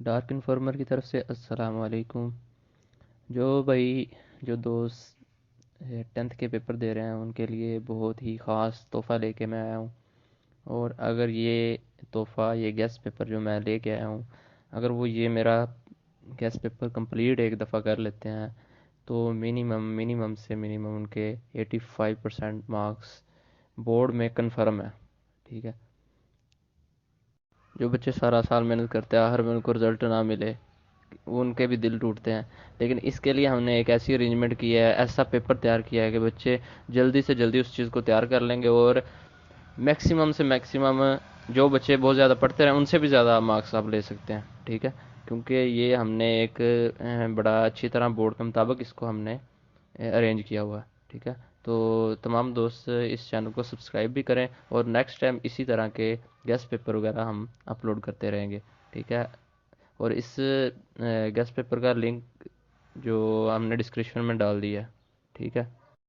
Dark informer کی طرف سے السلام علیکم۔ جو دوست 10th کے پیپر دے رہے ہیں ان کے لیے بہت ہی خاص تحفہ لے کے میں آیا ہوں، اور اگر یہ تحفہ، یہ گیس پیپر جو میں لے کے آیا ہوں، اگر وہ یہ میرا گیس پیپر کمپلیٹ ایک دفعہ کر لیتے ہیں تو منیمم سے منیمم ان کے 85% مارکس بورڈ میں کنفرم ہے۔ ٹھیک ہے، جو بچے سارا سال محنت کرتے ہیں ہر میں ان کو رزلٹ نہ ملے، ان کے بھی دل ٹوٹتے ہیں، لیکن اس کے لیے ہم نے ایک ایسی ارینجمنٹ کی ہے، ایسا پیپر تیار کیا ہے کہ بچے جلدی سے جلدی اس چیز کو تیار کر لیں گے، اور میکسیمم سے میکسیمم جو بچے بہت زیادہ پڑھتے ہیں ان سے بھی زیادہ مارکس آپ لے سکتے ہیں۔ ٹھیک ہے، کیونکہ یہ ہم نے ایک بڑا اچھی طرح بورڈ کے مطابق اس کو ہم نے ارینج کیا ہوا ہے۔ ٹھیک ہے، تو تمام دوست اس چینل کو سبسکرائب بھی کریں، اور نیکسٹ ٹائم اسی طرح کے گیسٹ پیپر وغیرہ ہم اپلوڈ کرتے رہیں گے۔ ٹھیک ہے، اور اس گیسٹ پیپر کا لنک جو ہم نے ڈسکرپشن میں ڈال دیا ہے۔ ٹھیک ہے۔